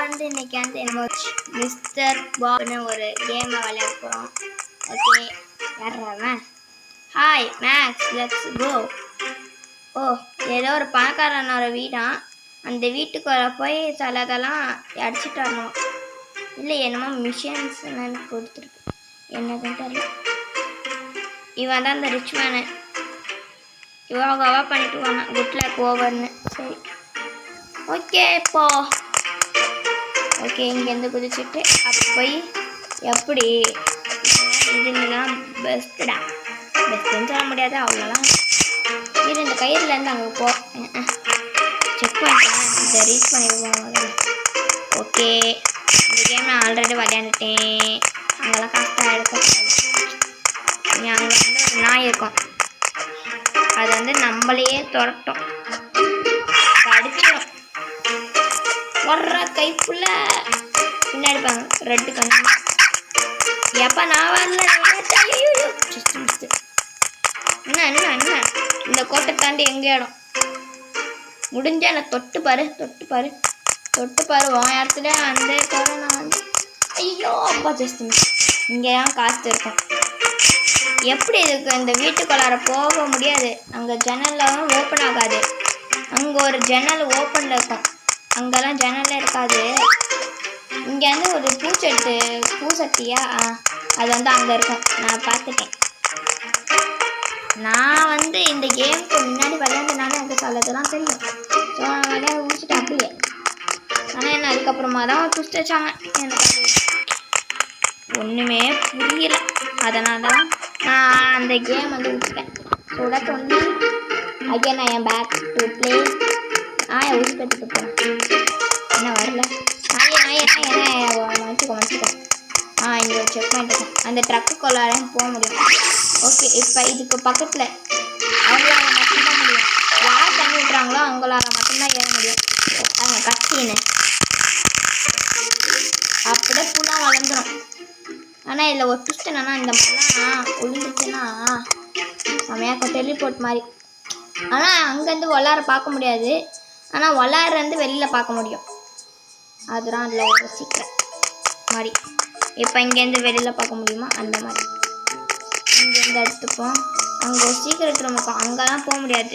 வந்து இன்னைக்கு வந்து என்னமோ மிஸ்டர் பாப்னு ஒரு கேமை விளையாட போகிறோம். ஓகே, யார்றாவன்? Hi Max, let's go. Oh, ஏதோ ஒரு பணக்காரனோட வீடான். அந்த வீட்டுக்குள்ள போய் சிலதெல்லாம் அடிச்சுட்டு வரணும். இல்லை என்னமோ மிஷின்ஸ் என்னன்னு கொடுத்துருக்கு, என்னதுன்னு தெரியல. இவன் தான் இந்த ரிச் மேனு. யோகாவா பண்ணிட்டு வாங்க, குட் லக் ஓவர்னு. சரி ஓகே இப்போ ஓகே, இங்கேருந்து குதிச்சுட்டு அப்போ போய் எப்படி இதுலாம் பெஸ்ட்டுடா. பெஸ்ட்டுன்னு சொல்ல முடியாது, அவ்வளோலாம். இது இந்த கயிறுலேருந்து அங்கே போ. செக் பண்ணிட்டேன், இதை ரீச் பண்ணிடுவோம் முதல்ல. ஓகே, இந்த கேம் நான் ஆல்ரெடி விளையாண்டுட்டேன். அங்கெல்லாம் கஷ்டம் எடுக்கக்கூடாது. அங்கே வந்து ஒரு நாய் இருக்கும், அது வந்து நம்மளையே துரட்டும், அடிச்சிடும். வர்ற கைப்புள்ள பின்னாடி பாங்க, ரெட்டு கண்ணு. எப்போ நான் வரல என்ன என்ன என்ன இந்த கோட்டை தாண்டி எங்கே இடம் முடிஞ்ச நான் தொட்டு பாரு உன் இடத்துல அந்த கோடை நான் வந்து ஐயோ அப்பா ஜஸ்ட் இங்கே தான் காசு இருக்கும். எப்படி இருக்கு இந்த வீட்டுக்குள்ளார போக முடியாது, அங்கே ஜன்னல்லாம் ஓப்பன் ஆகாது. அங்கே ஒரு ஜன்னல் ஓப்பனில் இருக்கும், அங்கெல்லாம் ஜன்னலே இருக்காது. இங்கேருந்து ஒரு பூசட்டியா அது வந்து அங்கே இருக்கும், நான் பார்த்துட்டேன். நான் வந்து இந்த கேமுக்கு முன்னாடி விளையாண்டனால எனக்கு சிலதெல்லாம் தெரியும். ஸோ நான் விளையாட முடிச்சுட்டேன் அப்படியே. ஆனால் என்ன அதுக்கப்புறமா தான் ட்விஸ்ட் வச்சாங்க, எனக்கு அது ஒன்றுமே புரியல. அதனால தான் நான் அந்த கேம் வந்து விட்டுட்டேன். So that only again I am back to play. ஊசிப்பட்டுட்டு போகிறேன், என்ன வரல. மன்னிச்சுக்கோ. இங்கே செக் பண்ணிட்டு அந்த ட்ரக்குக்குள்ளாரையும் போக முடியும். ஓகே, இப்போ இதுக்கு பக்கத்தில் அவங்களால மட்டும்தான் முடியும். யார் தண்ணி விட்டுறாங்களோ அவங்களால மட்டும்தான் ஏற முடியும். அவங்க கத்தின்னு அப்படியே ஃபுல்லாக வளர்ந்துடும். ஆனால் இதில் ஒரு ட்விஸ்ட் என்னன்னா, இந்த மாதிரிலாம் விழுந்துச்சுன்னா செமையாக டெலிபோர்ட் மாதிரி. ஆனால் அங்கேருந்து வளார பார்க்க முடியாது, ஆனால் வளாரந்து வெளியில் பார்க்க முடியும். அதுதான் அதில் ஒரு சீக்கிரம் மாதிரி. இப்போ இங்கேருந்து வெளியில் பார்க்க முடியுமா, அந்த மாதிரி. இங்கேருந்து எடுத்துப்போம். அங்கே ஒரு சீக்கிரட் ரூம் இருக்கும், அங்கெல்லாம் போக முடியாது.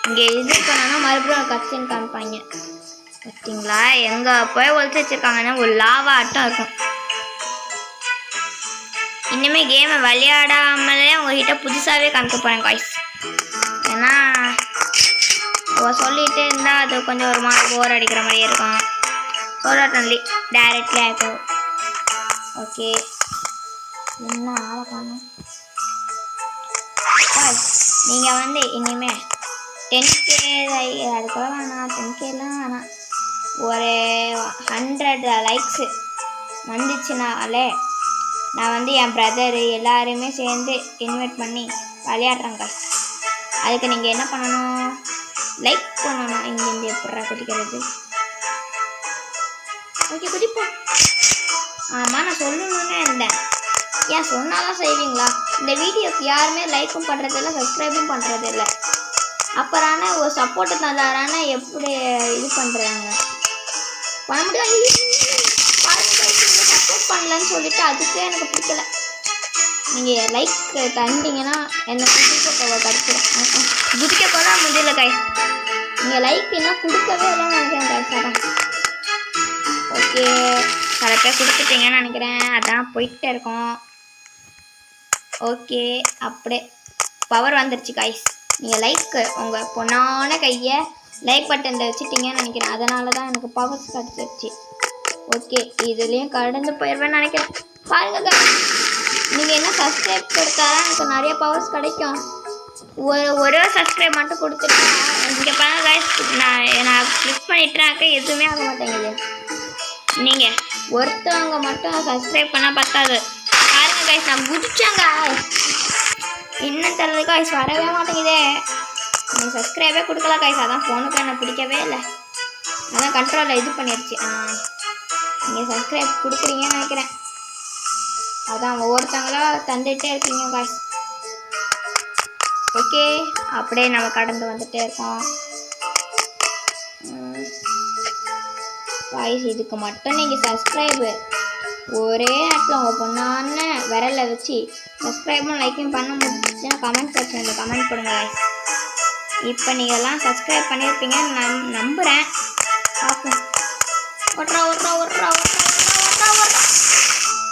இங்கே இது பண்ணோன்னா மறுபடியும் கட்சின்னு காமிப்பாங்க. பார்த்தீங்களா, எங்கே போய் ஒழிச்சு வச்சுருக்காங்கன்னா ஒரு லாவா ஆட்டம் இருக்கும். இனிமேல் கேமை விளையாடாமலே உங்ககிட்ட புதுசாகவே காமிக்க போகிறேன் காய்ஸ். ஏன்னா அவள் சொல்லிகிட்டே இருந்தால் அது கொஞ்சம் ஒரு மாதிரி போர் அடிக்கிற மாதிரியே இருக்கும். சொல்லி டைரக்ட்லி ஆகும். ஓகே, என்ன ஆளை காணும். நீங்கள் வந்து இனிமேல் 10K அதுக்குள்ள வேணாம், 10Kலாம் வேணாம், ஒரு 100 லைக்ஸு வந்துச்சுனாலே நான் வந்து என் பிரதரு எல்லாருமே சேர்ந்து இன்வைட் பண்ணி விளையாடுறேங்க. அதுக்கு நீங்கள் என்ன பண்ணணும், லைக் பண்ணணும். இங்கேருந்து எப்படா குதிக்கிறது? ஓகே, குதிப்போம். ஆமாம், நான் சொல்லணுன்னே இருந்தேன். ஏன் சொன்னாலும் செய்வீங்களா? இந்த வீடியோக்கு யாருமே லைக்கும் பண்ணுறதில்ல, சப்ஸ்கிரைபும் பண்ணுறதில்ல. அப்புறான ஒரு சப்போர்ட்டு தந்தாரான எப்படி இது பண்ணுறாங்க பண்ண முடியாது. சப்போர்ட் பண்ணலன்னு சொல்லிட்டு அதுக்கே எனக்கு பிடிக்கல. நீங்கள் லைக் தந்தீங்கன்னா என்னை குதிக்க கிடச்சிடும். குதிக்க போல முடியல காய். நீங்கள் லைக் என்ன கொடுக்கவே இல்லைன்னு நினைக்கிறேன் காய்ஸ். அதான் ஓகே, சில பேர் கொடுத்துட்டீங்கன்னு நினைக்கிறேன், அதான் போயிட்டே இருக்கோம். ஓகே, அப்படியே பவர் வந்துருச்சு காய்ஸ். நீங்கள் லைக்கு உங்கள் பொண்ணான கையை லைக் பட்டனில் வச்சுட்டீங்கன்னு நினைக்கிறேன், அதனால தான் எனக்கு பவர்ஸ் கிடச்சிருச்சு. ஓகே, இதுலேயும் கடந்து போயிடுவேன்னு நினைக்கிறேன். பாருங்க, நீங்கள் என்ன சப்ஸ்கிரைப் கொடுத்தாலும் எனக்கு நிறைய பவர்ஸ் கிடைக்கும். ஒரே சப்ஸ்கிரைப் மட்டும் கொடுத்துட்டா இங்கே பாருங்க காய்ஸ், நான் கிளிக் பண்ணிட்டுறாக்க எதுவுமே ஆக மாட்டேங்குது. நீங்கள் ஒருத்தவங்க மட்டும் சப்ஸ்கிரைப் பண்ணால் பத்தாது. பாருங்க காய்ஸ், நான் குதிச்சாங்க இன்னும் தரது காய்ஸ் வரவே மாட்டேங்குதே. நீங்கள் சப்ஸ்கிரைபே கொடுக்கல காய்ஸ், அதான் ஃபோனுக்கு என்ன பிடிக்கவே இல்லை, அதான் கண்ட்ரோலில் இது பண்ணிடுச்சு. நீங்கள் சப்ஸ்கிரைப் கொடுக்குறீங்கன்னு நினைக்கிறேன், அதான் ஒவ்வொருத்தவங்களா தந்துகிட்டே இருக்கீங்க காய்ஸ். ஓகே, அப்படியே நம்ம கடந்து வந்துகிட்டே இருக்கோம். காய்ஸ் இதுக்கு மட்டும் நீங்கள் சப்ஸ்கிரைபு ஒரே நேரத்தில் உங்கள் பொண்ணான விரலை வச்சு சப்ஸ்கிரைபும் லைக்கும் பண்ண முடிச்சுன்னா கமெண்ட் செக்ஷனில் கமெண்ட் பண்ணுங்க காய்ஸ். இப்போ நீங்கள்லாம் சப்ஸ்கிரைப் பண்ணியிருப்பீங்கன்னு நம்புகிறேன். பார்ப்போம். ஒட்றா ஒட்றா ஒட்றா ஒட்றா ஒட்றா ஒட்றா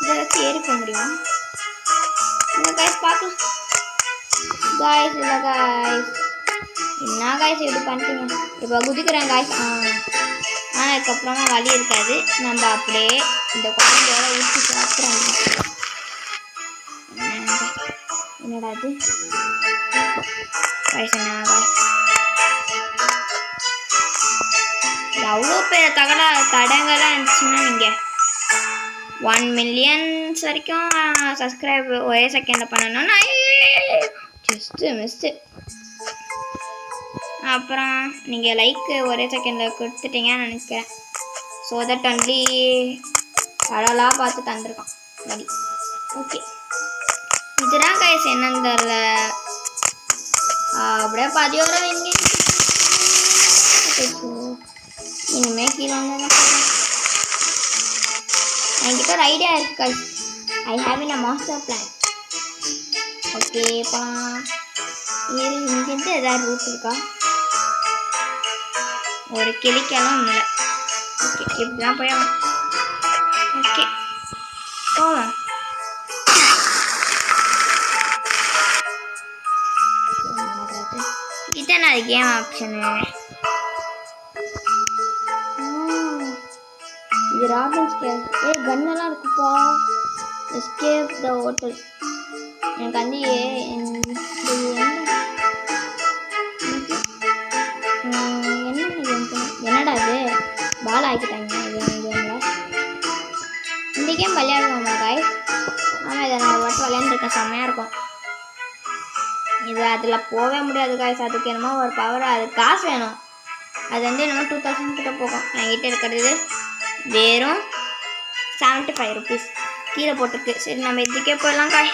இதை வச்சு ஏறி போக முடியுமா? இல்லை காய்ஸ் பார்க்கலாம். காய்ஸ் இல்லை காய்ஸ் என்ன காய்ஸ் இப்படி பண்ணிட்டீங்க? இப்போ குதிக்கிறேன் காய்ஸ். அதுக்கப்புறமா வலி இருக்காது. நம்ம அப்படியே இந்த குழந்தையோட ஊற்றி சாப்பிட்றோம். என்னடா அது காய்ஸ்? என்ன காய்ஸ் எவ்வளோ பேர் தடங்கெல்லாம் இருந்துச்சுன்னா நீங்கள் 1 மில்லியன் வரைக்கும் சப்ஸ்கிரைப் ஒரே செகண்டில் பண்ணணும்னா ஜஸ்ட்டு மிஸ்ட்டு. அப்புறம் நீங்கள் லைக்கு ஒரே செகண்டில் கொடுத்துட்டீங்கன்னு நினைக்கிறேன். ஸோ தட் ஒன்லி கடலாக பார்த்து தந்துருக்கான் வலி. ஓகே இதுதான் கைஸ் என்னன்னு தெரியல. அப்படியே பதியோட இங்கே இனிமேல் கீழே என்கிட்ட ஒரு ஐடியா இருக்கு guys. I have in a master plan. ஓகேப்பா இங்கிருந்து ஏதாவது ரூட் இருக்கா? ஒரு கிளிக்கெல்லாம் இல்லை. ஓகே இப்படிதான் போய் ஓகே போவோம். இதானே அது கேம் ஆப்ஷனு. இது ராபின்ஸ் கேம். கன்னெல்லாம் இருக்குப்பா. Escape the hotel. எனக்கு வந்து என்னடா இது பால் ஆக்கிட்டாங்க கேமில். இந்த கேம் விளையாடுவோமா காய்ஸ்? ஆமாம் இதை நான் ஒரு வாட்டி விளையாண்டுருக்கேன். செம்மையாக இருக்கும் இது. அதில் போகவே முடியாது காய்ஸ். அதுக்கு என்னமோ ஒரு பவர், அது காசு வேணும். அது வந்து என்னமோ 2000 கிட்ட போகும். என்கிட்ட இருக்கிறது வெறும் 75 ருபீஸ் கீழே போட்டிருக்கு. சரி நம்ம இதுக்கே போயிடலாம் காய்.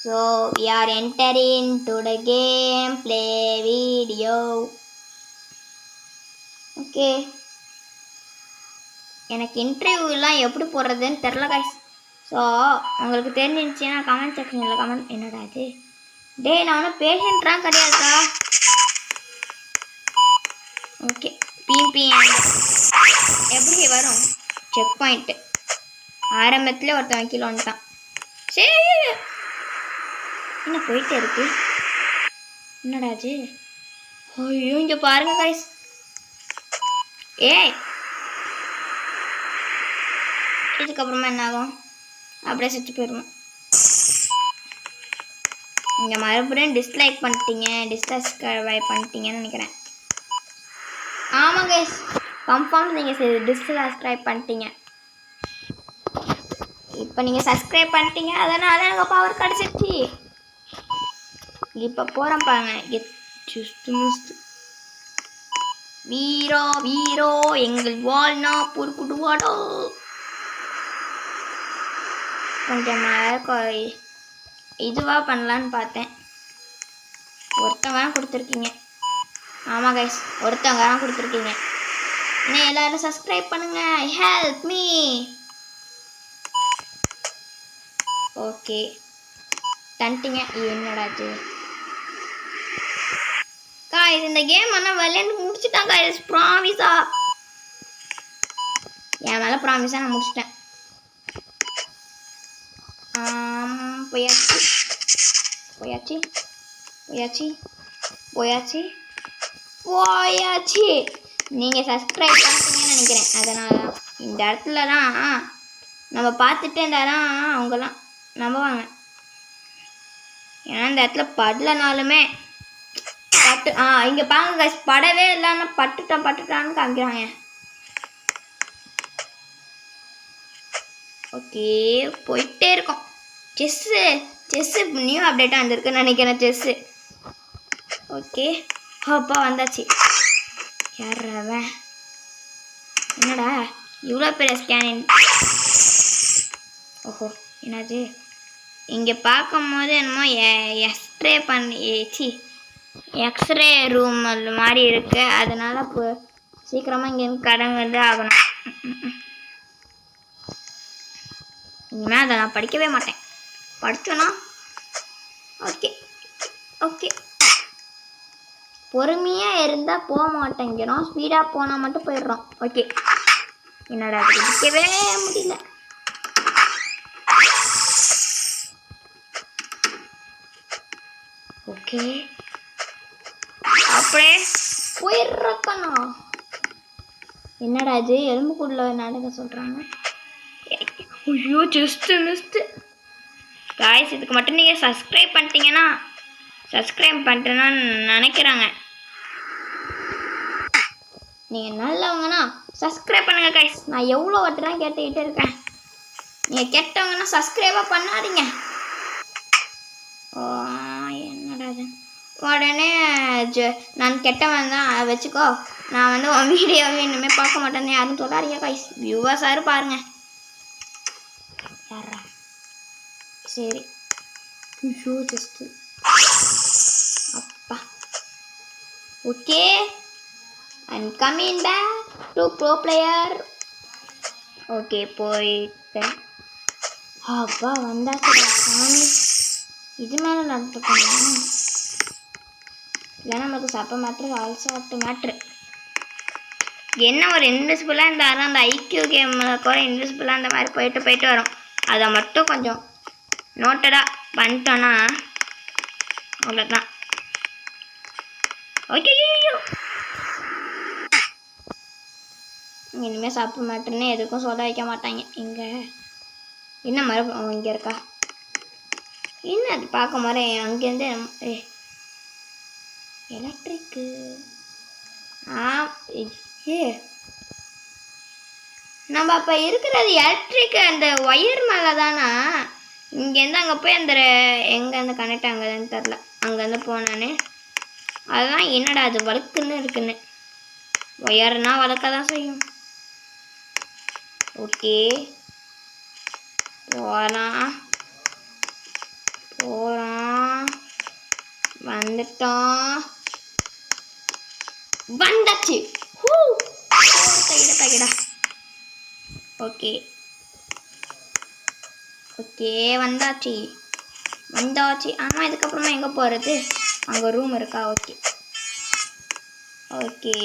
So we are entering to the game play video. Okay. எனக்கு இன்டர்வியூலாம் எப்படி போடுறதுன்னு தெரில காய்ஸ். ஸோ உங்களுக்கு தெரிஞ்சிருந்துச்சுன்னா கமெண்ட் செக்ஷனில் கமெண்ட். என்னடா அது நான் ஒன்றும் பேஷண்ட்லாம் கிடையாதுக்கா. ஓகே பிபி எப்படி வரும்? செக் பாயிண்ட்டு ஆரம்பத்தில் ஒருத்தவன் கீழே வந்துட்டான். சரி என்ன போயிட்டே இருக்கு? என்னடா அது? ஐயோ இங்கே பாருங்க காய்ஸ். இதுக்கப்புறமா என்ன ஆகும்? அப்படியே சுற்றி போயிடுவோம். இங்கே மறுபடியும் டிஸ்லைக் பண்ணிட்டீங்க, டிஸ்சப்ஸ்கிரைப் பண்ணிட்டீங்கன்னு நினைக்கிறேன். ஆமாம் கைஸ் கன்ஃபார்ம் நீங்கள் டிஸ்சப்ஸ்கிரைப் பண்ணிட்டீங்க. இப்போ நீங்கள் சப்ஸ்கிரைப் பண்ணிட்டீங்க, அதனால எனக்கு பவர் கிடச்சிருச்சு. இப்போ போகிறோம் பாருங்க. வீரோ வீரோ எங்கள் வாழ்னா பொறுக்குடுவாடோ. கொஞ்சம் இதுவாக பண்ணலான்னு பார்த்தேன். ஒருத்தவங்க தான் கொடுத்துருக்கீங்க. ஆமாம் கைஸ் ஒருத்தவங்க தான் கொடுத்துருக்கீங்க. இன்னும் எல்லோரும் சப்ஸ்கிரைப் பண்ணுங்க. Help me. ஓகே தண்டிங்க. என்னடாச்சு காய்ஸ்? இந்த கேம் ஆனால் விளையாண்டு முடிச்சுட்டான் காய்ஸ். ப்ராமிஸா என் மேலே ப்ராமிஸாக நான் முடிச்சிட்டேன். போயாச்சு போயாச்சு போயாச்சு போயாச்சு போயாச்சு. நீங்கள் சப்ஸ்கிரைப் பண்ணிட்டீங்கன்னு நினைக்கிறேன். அதனால் இந்த இடத்துல தான் நம்ம பார்த்துட்டு இருந்தாதான் அவங்கெல்லாம் நம்புவாங்க. ஏன்னா இந்த இடத்துல படலனாலுமே பட்டு இங்கே பாருங்க கைஸ், படவே இல்லைன்னா பட்டுட்டான்னு காமிக்கிறாங்க. ஓகே போயிட்டே இருக்கோம். செஸ்ஸு நியூ அப்டேட்டாக வந்திருக்குன்னு நினைக்கிறேன் செஸ்ஸு. ஓகே அப்பா வந்தாச்சு. யாரவன்? என்னடா இவ்வளோ பெரிய ஸ்கேனிங்? ஓஹோ என்னாச்சு? இங்கே பார்க்கும் போது என்னமோ எக்ஸ்ரே ரூம் மாதிரி இருக்குது. அதனால் சீக்கிரமாக இங்கேருந்து கடன் வந்து ஆகணும். இனிமேல் அதை நான் படிக்கவே மாட்டேன். படித்தோன்னா ஓகே ஓகே. பொறுமையாக இருந்தால் போக மாட்டேங்கிறோம், ஸ்பீடாக போனால் மட்டும் போயிடுறோம். ஓகே, என்னடா படிக்கவே முடியல. ஓகே, அப்படியே போயிடுறக்கண்ணா. என்னடா இது எலும்புக்குள்ள நடக்க சொல்கிறாங்க. ஐயோ ஜஸ்ட்டு மிஸ்ட்டு. காய்ஸ், இதுக்கு மட்டும் நீங்கள் சப்ஸ்கிரைப் பண்ணிட்டீங்கன்னா, சப்ஸ்கிரைப் பண்ணிட்டேன்னு நினைக்கிறாங்க. நீங்கள் நல்லவங்கன்னா சப்ஸ்கிரைப் பண்ணுங்கள் காய்ஸ். நான் எவ்வளோ வாட்டி தான் கேட்டுக்கிட்டே இருக்கேன். நீங்கள் கெட்டவங்கன்னா சப்ஸ்கிரைபாக பண்ணாதீங்க. என்னடா இது உடனே நான் கெட்டவன் தான் வச்சுக்கோ, நான் வந்து உன் வீடியோவை இனிமேல் பார்க்க மாட்டேன்னு யாரும் சொல்லாதீங்க காய்ஸ். வியூவர்ஸாரு பாருங்கள். யாரா சரி. ஐயோ ஜஸ்ட்டு அப்பா. Okay, I'm coming back to pro player. Okay, போயிட்டேன். அப்பா வந்தாச்சு சாமி. இது மேலே நடந்துக்கோங்க, இல்லைன்னா நமக்கு சப்ப மேட்ரு ஆல்சோ அட்டு மேட்ரு. என்ன ஒரு இன்விசிபிளாக இருந்தாலும் அந்த ஐக்யூ கேமில் கூட இன்விசிபிளாக அந்த மாதிரி போயிட்டு வரும். அதை மட்டும் கொஞ்சம் நோட்டடாக பண்ணிட்டோன்னா அவ்வளோதான். ஓகே, இனிமேல் சாப்பிட மாட்டேன்னு எதுக்கும் சொல்ல வைக்க மாட்டாங்க. இங்கே என்ன மரம் இங்கே இருக்கா? என்ன அது பார்க்க மாதிரி அங்கேருந்து எலக்ட்ரிக்கு. நம்ம அப்போ இருக்கிறது எலக்ட்ரிக்கு அந்த ஒயர் மேலே தானா? இங்கேருந்து அங்கே போய் அந்த எங்கேருந்து கனெக்ட் ஆகுதுன்னு தெரில. அங்கேருந்து போனானே அதுதான். என்னடா அது வழுக்குன்னு இருக்குன்னு. ஒயர்னா வளர்க்க தான் செய்யும். ஓகே, போகலாம் வந்துட்டோம். வந்தாச்சு. கைடா. ஓகே ஓகே, வந்தாச்சு. ஆமாம், இதுக்கப்புறமா எங்கே போகிறது? அங்கே ரூம் இருக்கா? Okay okay.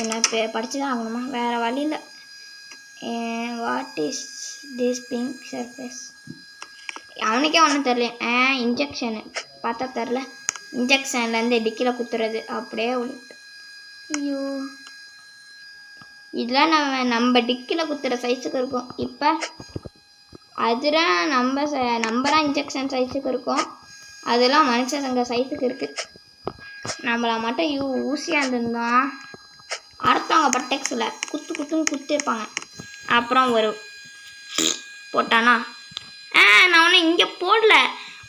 என்ன படிச்சு தான் ஆகணுமா? வேறு வழி இல்லை. What is this pink surface? அவனுக்கே ஒன்றும் தெரில. இன்ஜெக்ஷனு பார்த்தா தெரில. இன்ஜெக்ஷன்லேருந்து டிக்கில் குத்துறது அப்படியே விழுட்டு. ஐயோ, இதெல்லாம் நம்ம டிக்கில் குத்துற சைஸுக்கு இருக்கும். இப்போ அதுதான் நம்பலாம் இன்ஜெக்ஷன் சைஸுக்கு இருக்கும். அதெல்லாம் மனுஷங்க சைஸுக்கு இருக்குது. நம்மளை மட்டும் ஊசியாக இருந்திருந்தோம் அடுத்தவங்க பட்டெக்ஸில் குத்துன்னு குத்திருப்பாங்க. அப்புறம் ஒரு போட்டானா நான் ஒன்றும் இங்கே போடல,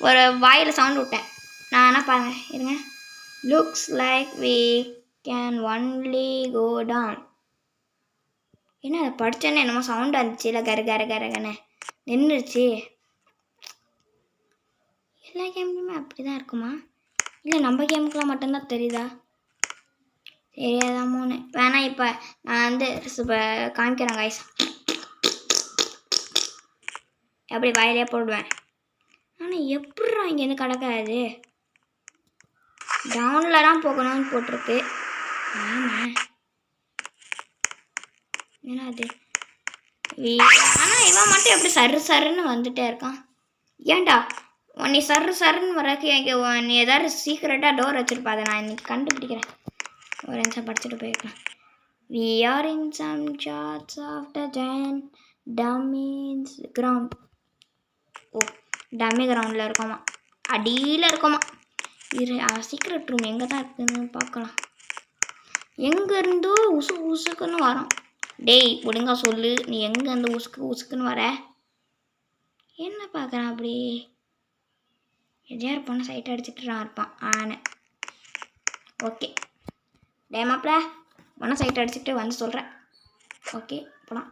ஒரு வாயில் சவுண்ட் விட்டேன். நான் என்ன பாருங்க இருங்க. Looks like we can only go down. என்ன அதை படித்தேன்னு என்னமோ சவுண்ட் வந்துச்சு. இல்லை கரகன்னு நின்றுச்சு. எல்லா கேம்லையுமே அப்படி தான் இருக்குமா? இல்லை நம்ம கேமுக்கெலாம் மட்டும்தான் தெரியுதா? தெரியாதாமோன்னு வேணா. இப்போ நான் வந்து இப்போ காமிக்கிறேன் காய்ஸ். எப்படி வாயிலே போடுவேன். ஆனால் எப்படிடா இங்கேருந்து கிடக்காது? டவுனில் தான் போகணும்னு போட்டிருக்கு. ஆமாம், ஏன்னா அது ஆனால் இவன் மட்டும் எப்படி சருன்னு வந்துட்டே இருக்கான். ஏன்டா நீ சருன்னு வரக்கு நீ ஏதாவது சீக்கிரட்டாக டோர் வச்சுருப்பா. அதை நான் இன்னைக்கு கண்டுபிடிக்கிறேன். ஒரு நிமிஷம் படிச்சுட்டு போயிருக்கேன். We are in some charts of the giant dummy's ground. ஓ, டம்மி கிரவுண்டில் இருக்கோமா? அடியில் இருக்கோமா? சீக்ரெட் ரூம் எங்கே தான் இருக்குதுன்னு பார்க்கலாம். எங்கேருந்தோ உசுக்குன்னு வரோம். டேய் ஒழுங்கா சொல்லு, நீ எங்கேருந்து உசுக்குன்னு வர? என்ன பார்க்குறான் அப்படி? எதையா இருப்பான்னு சைட் அடிச்சுட்டுறான் இருப்பான். ஓகே, டே மாப்பிள்ள ஒன்றா சைட் அடிச்சுட்டு வந்து சொல்கிறேன். ஓகே போகலாம்.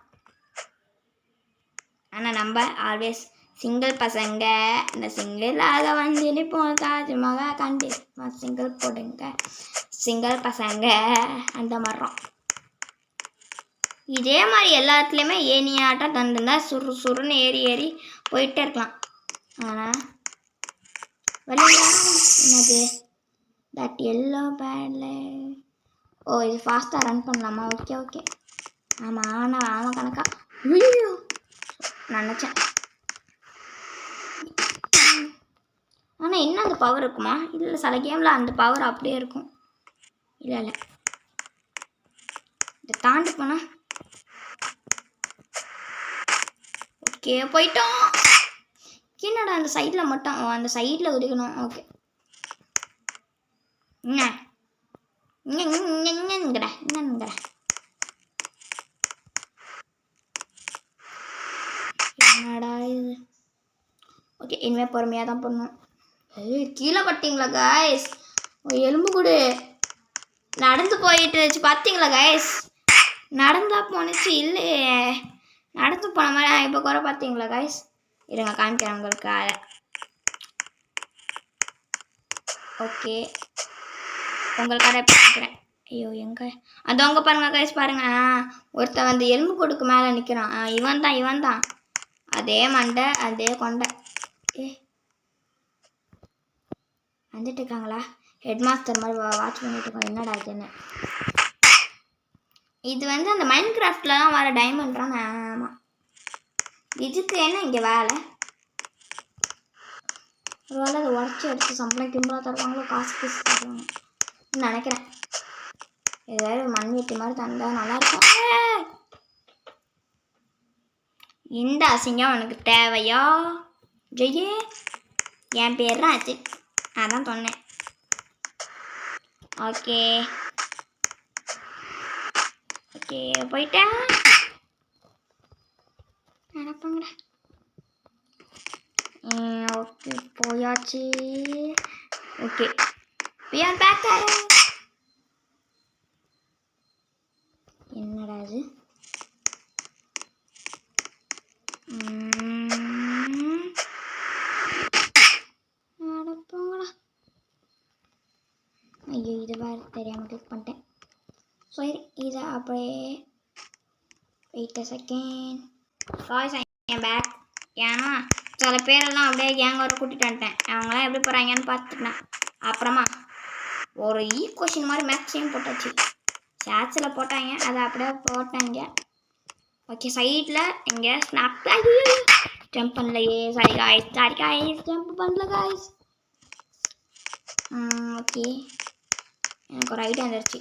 ஆனால் நம்ம ஆல்வேஸ் சிங்கிள் பசங்க இந்த சிங்கிளாக வந்து நிற்போம் தாஜ்மகா கண்டு சிங்கிள் போடுங்க சிங்கிள் பசங்க அந்த மரம். இதே மாதிரி எல்லாத்துலேயுமே ஏனியாட்டம் தந்துருந்தா சுரு சுருன்னு ஏறி ஏறி போயிட்டே இருக்கலாம். ஆனால் என்னது தட் எல்லோ பேட்ல. ஓ இது ஃபாஸ்ட்டாக ரன் பண்ணலாமா? Okay okay. ஆமாம் ஆமாம் கணக்கா. ஐயோ நான் நினச்சேன். ஆனால் இன்னும் அந்த பவர் இருக்குமா? இல்லை சில கேமில் அந்த பவர் அப்படியே இருக்கும். இல்லை இல்லை இதை தாண்டி போனால் ஓகே போயிட்டோம். என்னடா அந்த சைடில் மட்டும் அந்த சைடில் குதிக்கணும். ஓகே என்னங்கடா என்னடா இது? ஓகே இனிமேல் பொறுமையாக தான் பண்ணணும். கீழே பட்டிங்களா காய்ஸ்? எலும்பு கூடு நடந்து போயிட்டு பார்த்தீங்களா காய்ஸ்? நடந்தா போனுச்சு இல்லையே, நடந்து போன மாதிரி இப்போ குறை பார்த்தீங்களா காய்ஸ்? இருங்க காமிக்கிறேன் உங்களுக்கு. ஓகே உங்களுக்காக பார்க்குறேன். ஐயோ எங்க அது அவங்க பாருங்க காய்ஸ் பாருங்க. ஒருத்தன் வந்து எலும்பு கொடுக்கு மேலே நிற்கிறான். இவன் தான் அதே மண்டை அதே கொண்டை. வந்துட்டு இருக்காங்களா? ஹெட் மாஸ்டர் மாதிரி வாட்ச் பண்ணிட்டு இருக்கோம். என்னடா இதுன்னு. இது வந்து அந்த மைண்ட் கிராஃப்டில் தான் வர டைமண்ட்றான். ஆமாம் இதுக்கு என்ன இங்கே வேலை? ஒரு வேலை அதை உடச்சி எடுத்து சம்பளம் கிம்பளம் தருவாங்களோ, காசு பீஸ் தருவாங்க நினைக்கிறேன். ஏதாவது மண் வெட்டி மாதிரி தந்தால் நல்லாயிருக்கும். இந்த அசிங்கம் உனக்கு தேவையா ஜெயே? என் பேர் தான் ஆச்சு, அதான் சொன்னேன். ஓகே ஓகே போயிட்டேன். நடப்பாங்கடா. ஓகே போயாச்சு. ஓகே என்னடா இது? ஐயோ இதை வேறு தெரியாமல் கிளிக் பண்ணிட்டேன். சரி இதை அப்படியே வெயிட் அ செகண்ட் காய்ஸ் என் பேக். ஏன்னா சில பேரெல்லாம் அப்படியே கேங்கோட கூட்டிகிட்டு வந்துட்டேன். அவங்களாம் எப்படி போகிறாங்கன்னு பார்த்துட்டேன். அப்புறமா ஒரு கொஷின் மாதிரி மேக்ஸையும் போட்டாச்சு. சேட்ஸில் போட்டாங்க அதை அப்படியே போட்டாங்க. ஓகே சைடில் இங்கே ஸ்னாப் ஜம்ப் பண்ணலையே. சாரி காய்ஸ் ஜம்ப் பண்ணல காய்ஸ். ஓகே எனக்கு ஒரு ஐடியா வந்துருச்சு.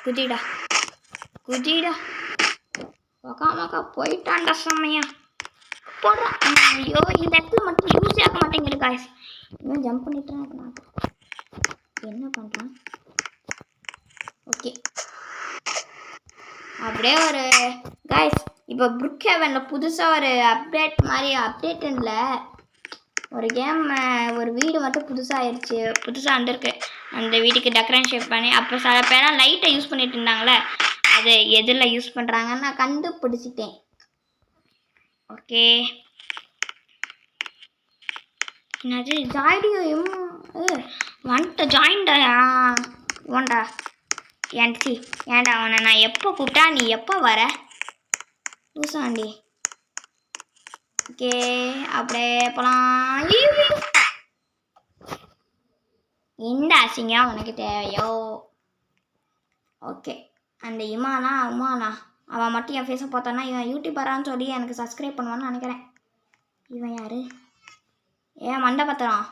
குதிடா உக்காமாக்கா போயிட்டான்டா செம்மையா போடுறான். ஐயோ இந்த இடத்துல மட்டும் யூஸே ஆக மாட்டேங்குது காய்ஸ். இன்னும் ஜம்ப் பண்ணிட்டேன். என்ன பண்ணுறான்? ஓகே அப்படியே ஒரு காய்ஸ் இப்போ புக் ஹெவனில் புதுசாக ஒரு அப்டேட் இல்லை, ஒரு கேம் ஒரு வீடு மட்டும் புதுசாக வந்திருக்கு. அந்த வீட்டுக்கு டெக்கரேஷன் பண்ணி அப்போ சில பேரெலாம் லைட்டை யூஸ் பண்ணிட்டு இருந்தாங்களே, அது எதில் யூஸ் பண்ணுறாங்கன்னு நான் கண்டுபிடிச்சிட்டேன். ஓகே என்னது ஜாய்டியும் வந்துட்டு ஜாயின்டா ஓண்டா ஏன்டா அவனை நான் எப்போ கூப்பிட்டா நீ எப்போ வர லூசாண்டி? ஓகே அப்படியே போகலாம். இந்த அசிங்கம் உனக்கு தேவையோ? ஓகே அந்த உமானா அவன் மட்டும் என் ஃபேஸை பார்த்தானா இவன் யூடியூபரான்னு சொல்லி எனக்கு சப்ஸ்கிரைப் பண்ணுவான்னு நினைக்கிறேன். இவன் யார்? ஏன் மண்டை பத்திரம்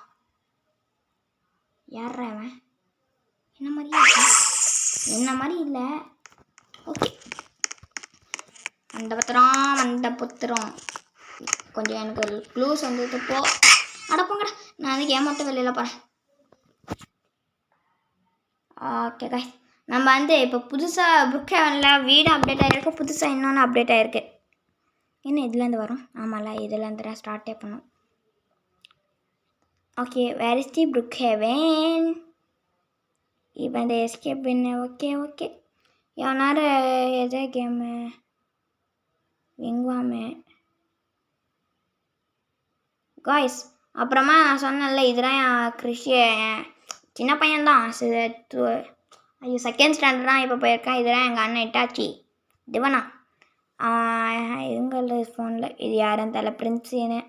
யார்ரா அவன்? என்ன மாதிரி இல்லை. ஓகே மண்டை பத்திரம் கொஞ்சம் எனக்கு க்ளூஸ் வந்துட்டு போ. அடப்போங்கடா நான் அதுக்கு ஏமாட்ட வெளியில் போகிறேன். ஓகே காய்ஸ் நம்ம வந்து இப்போ புதுசாக புக் ஹெவனில் வீடு அப்டேட் ஆகிருக்கு. புதுசாக இன்னொன்று அப்டேட் ஆகிருக்கு. என்ன இதுலேருந்து வரும்? ஆமாம்ல இதுலேருந்து தான் ஸ்டார்ட்டே பண்ணும். Okay where is the book heaven? இப்போ இந்த எஸ்கேப் என்ன? ஓகே எவனாரு எதோ கேமு எங்குவாமே காய்ஸ் அப்புறமா நான் சொன்னேன்ல இதெல்லாம் என் சின்ன பையன்தான் ஐயோ செகண்ட் ஸ்டாண்டர்ட் தான் இப்போ போயிருக்கேன். இதெல்லாம் எங்கள் அண்ணன் இட்டாச்சி திவனா எங்கள் ஃபோனில் இது யாருன்னு தெரியல. பிரின்ஸுன்னு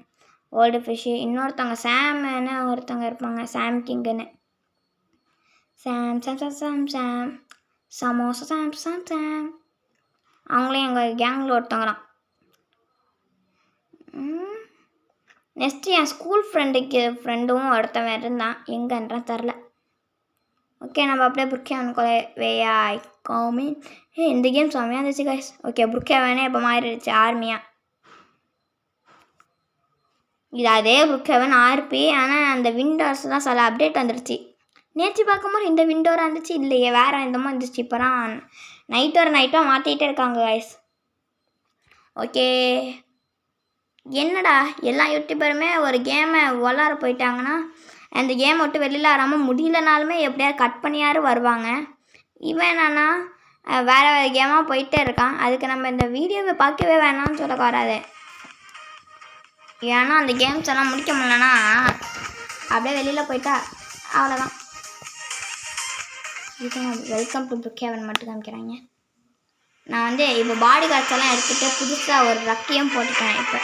ஓல்டு ஃபிஷ்ஷு இன்னொருத்தவங்க சாம்னு ஒருத்தவங்க இருப்பாங்க சாம் கிங்குன்னு சாம் சாம் சாம் சாம் சாம் சமோசா சாம் சாம் சாம் அவங்களையும் எங்கள் கேங்கில் ஒருத்தவங்க தான். நெக்ஸ்ட்டு என் ஸ்கூல் ஃப்ரெண்டும் ஒருத்தவன் இருந்தான் எங்கன்றான் தெரில. ஓகே நம்ம அப்படியே புர்கேவனுக்குள்ளே வேயாய் காமின் இந்த கேம் செம்மையாக இருந்துச்சு கைஸ். ஓகே புர்கேவனே இப்போ மாறிடுச்சு ஆர்மியாக. இது அதே புர்கேவன் ஆர்பி ஆனால் அந்த விண்டோஸ் தான் சில அப்டேட் வந்துடுச்சு. நேற்று பார்க்கும்போது இந்த விண்டோராக இருந்துச்சு இல்லையே வேறு எந்தமோ இருந்துச்சு. இப்போ தான் நைட்டாக மாற்றிக்கிட்டே இருக்காங்க கைஸ். ஓகே என்னடா எல்லா யூடியூபருமே ஒரு கேமை விளாட போயிட்டாங்கன்னா அந்த கேமை விட்டு வெளியில் வராமல் முடியலனாலுமே எப்படியாவது கட் பண்ணியாரு வருவாங்க. இவன் என்னன்னா வேறு கேமாக போயிட்டே இருக்கான். அதுக்கு நம்ம இந்த வீடியோவை பார்க்கவே வேணாம்னு சொல்ல வராது. ஏன்னா அந்த கேம்ஸ் எல்லாம் முடிக்க முடியலன்னா அப்படியே வெளியில் போயிட்டா அவ்வளோதான். இது வெல்கம் டு புர்கேவன் மட்டும் காமிக்கிறாங்க. நான் இப்போ பாடி கார்ட்ஸ் எல்லாம் எடுத்துகிட்டு புதுசாக ஒரு ரக்கையும் போட்டுட்டேன். இப்போ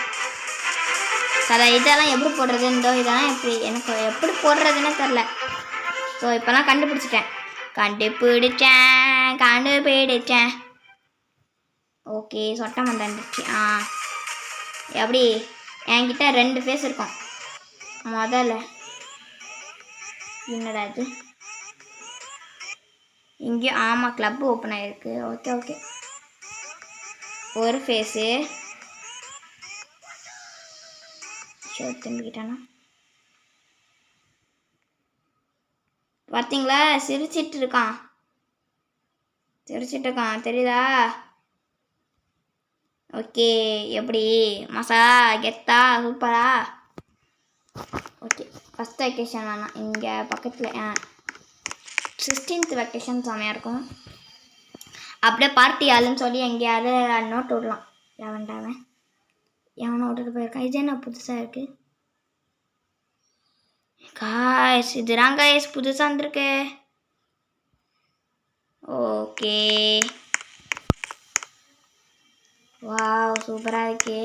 சில இதெல்லாம் எப்படி போடுறதுன்றோ இதெல்லாம் எனக்கு எப்படி போடுறதுன்னே தெரில. ஸோ இப்போலாம் கண்டுபிடிச்சிட்டேன். ஓகே சொட்டை மந்தாண்டுச்சு. எப்படி என்கிட்ட 2 ஃபேஸ் இருக்கும். முதல்ல என்னடா இது இங்கேயும் ஆமாம் கிளப் ஓப்பன் ஆகிருக்கு. ஓகே ஒரு ஃபேஸு திரும்பிக்கிட்டானா பார்த்தீங்களா சிரிச்சிட்டு இருக்கான் தெரியுதா? ஓகே எப்படி மசா கெத்தா சூப்பரா? ஓகே ஃபஸ்ட் வெக்கேஷன் வேணாம் இங்கே பக்கத்தில் 16th வெக்கேஷன் செமையாக இருக்கும். அப்படியே பார்ட்டி ஆளுன்னு சொல்லி எங்கேயாவது நோட் விடலாம். எவன்டாவன் எவனை விட்டுட்டு போயிருக்கான். இது என்ன புதுசாக இருக்குது காய்ஸ்? இதுதான் காய்ஸ் புதுசாக வந்துருக்கு. ஓகே வாவ் சூப்பராக இருக்கே.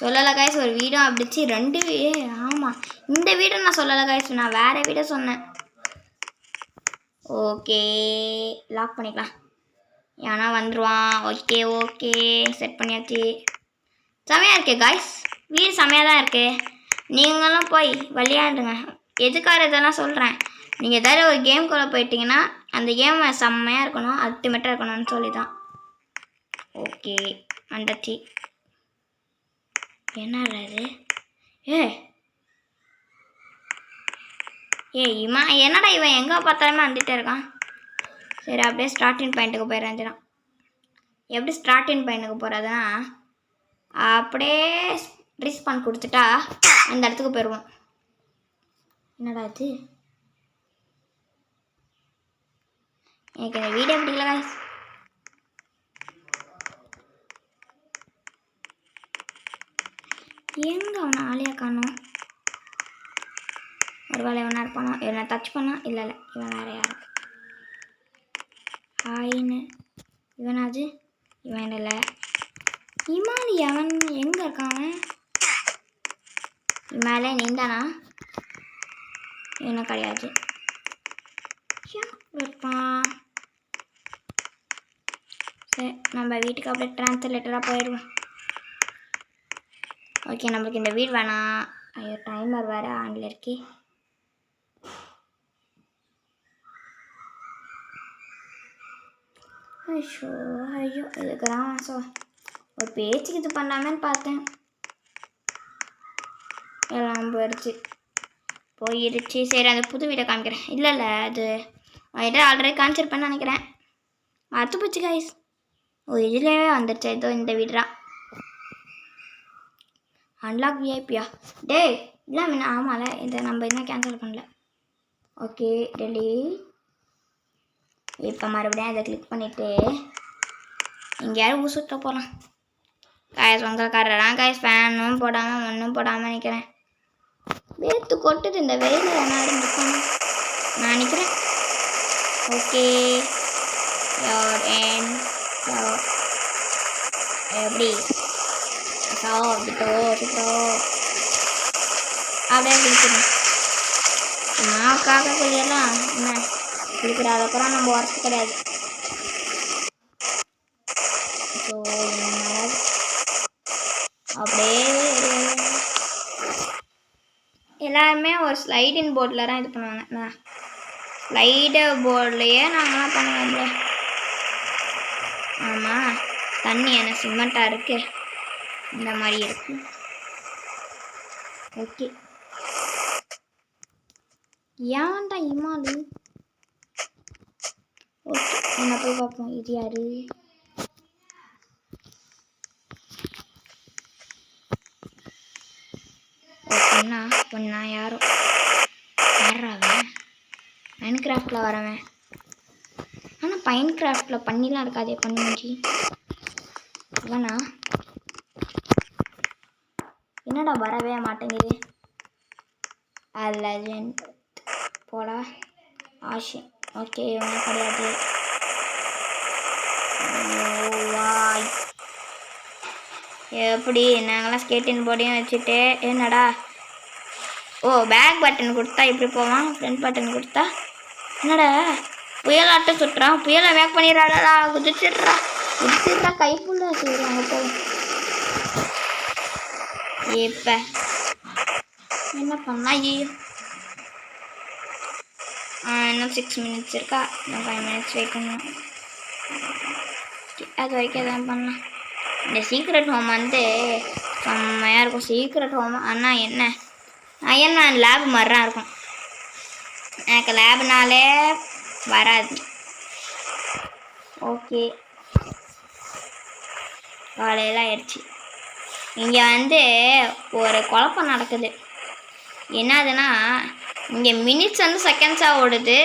சொல்லலை காய்ஸ் ஒரு வீடும் அப்படிச்சு 2 ஆமாம் இந்த வீடு நான் சொல்லலை காய்ஸ் நான் வேறு வீடை சொன்னேன். ஓகே லாக் பண்ணிக்கலாம் ஏன்னா வந்துடுவான். ஓகே செட் பண்ணியாச்சு. செமையாக இருக்கே காய்ஸ் வீடு செமையாக தான் இருக்குது. நீங்களும் போய் விளையாண்டுங்க. எதுக்காக இதெல்லாம் சொல்கிறேன் நீங்கள் ஏதாவது ஒரு கேம்குள்ளே போயிட்டீங்கன்னா அந்த கேம் செம்மையாக இருக்கணும் அல்டிமேட்டாக இருக்கணும்னு சொல்லி தான். ஓகே வந்துடுச்சு. என்னடா இது என்னடா இவன் எங்கே பார்த்தாலுமே வந்துட்டே இருக்கான். சரி அப்படியே ஸ்டார்டிங் பாயிண்ட்டுக்கு போயிடுறேன். எப்படி ஸ்டார்டிங் பாயிண்ட்டுக்கு போகிறதுனா அப்படியே ரீஸ்பான் கொடுத்துட்டா அந்த இடத்துக்கு போயிடுவோம். என்னடா இது எனக்கு இந்த வீடியோ பிடிக்கல காய்ஸ். எங்கே அவனை ஆளியாக காணும்? ஒரு வேலை இவனா இருப்பானோ? இவனை டச் பண்ணா இல்லை இவன் வேறு யாரும் ஹாயின்னு இவனாச்சு இவன் இல்லை இமாலி அவன் எங்கே இருக்கான்? அவன் இமாலே நீந்தானா? இன்னும் கிடையாது இருப்பான். சரி நம்ம வீட்டுக்கு அப்படியே ட்ரான்ஸ்லேட்டராக போயிடுவோம். ஓகே நம்மளுக்கு இந்த வீடு வேணாம். ஐயோ டைமர் வேறு ஆன்ல இருக்கி. ஐயோ இதுக்குதான் ஒரு பேச்சுக்கு இது பண்ணாமன்னு பார்த்தேன். எல்லாம் போயிடுச்சு. சரி அந்த புது வீடை காமிக்கிறேன். இல்லை அது அவன்கிட்ட ஆல்ரெடி காமிச்சிருப்பேன்னு நினைக்கிறேன். மறத்து போச்சு காய்ஸ். இதுலேயே வந்துடுச்சு. இதோ இந்த வீடுடா அன்லாக் விஐபியா டேய் இல்லை மீன் ஆமாம்ல இதை நம்ம இன்னும் கேன்சல் பண்ணல. ஓகே டெலி இப்போ மறுபடியும் இதை கிளிக் பண்ணிவிட்டு எங்கேயாவது ஊசுட்ட போகலாம். காய்ஸ் உங்களுக்காரரான் காய்ஸ் ஃபேனும் போடாமல் ஒன்றும் போடாமல் நிற்கிறேன். வேர்த்து கொட்டுது இந்த வெயிலில் என்ன இருக்கணும் நான் நினைக்கிறேன். ஓகே யார் என் எப்படி சுத்தோ அப்படியே குளிக்கணும். நான் காக்கா குளியெல்லாம் என்ன குளிக்கிற அளவுக்குலாம் நம்ம வரது கிடையாது. ஸோ அப்படியே எல்லாருமே ஒரு ஸ்லைடின் போர்டில் தான் இது பண்ணுவாங்க. ஸ்லைடு போர்ட்லேயே நாங்களாம் பண்ணுவோம்ல. ஆமாம் தண்ணி என்ன சிமெண்ட்டாக இருக்கு இந்த மாதிரி இருக்கு. ஓகே ஏன்டா இமாலு. ஓகே என்ன போய் பார்ப்போம். இது யாரு? பொண்ணா யாரும் யாராவன் பைன் கிராஃப்டில் வரவன். ஆனால் பைன் கிராஃப்டில் பண்ணிலாம் இருக்காதே பண்ணி முடிஞ்சு இவனா என்னடா வரவே மாட்டேங்குது. லெஜெண்ட் போடா ஆஷன். ஓகே இவங்க கிடையாது. எப்படி நாங்களாம் ஸ்கேட்டிங் போர்டையும் வச்சுட்டு என்னடா பேக் பட்டன் கொடுத்தா இப்படி போவான். ஃப்ரண்ட் பட்டன் கொடுத்தா என்னடா புயலாட்டம் சுட்டுறான். புயலை பேக் பண்ணிடுறாடா. குதிச்சிடுறா கைப்புள்ள சரி அங்கே போவோம். இப்போ என்ன பண்ணா இன்னும் 6 minutes இருக்கா. இன்னும் 5 minutes வெயிட் பண்ணணும். அது வரைக்கும் எதாவது பண்ணலாம். இந்த சீக்ரெட் ஹோம் வந்து செம்மையாக இருக்கும். சீக்ரெட் ஹோம் ஆனால் என்ன அயன்மேன் லேப் மாதிரி தான் இருக்கும். எனக்கு லேப்னாலே வராது. ஓகே காலையில் ஆயிடுச்சு. இங்கே வந்து ஒரு குழப்பம் நடக்குது. என்னதுன்னா இங்கே மினிட்ஸ் வந்து செகண்ட்ஸாக ஓடுது,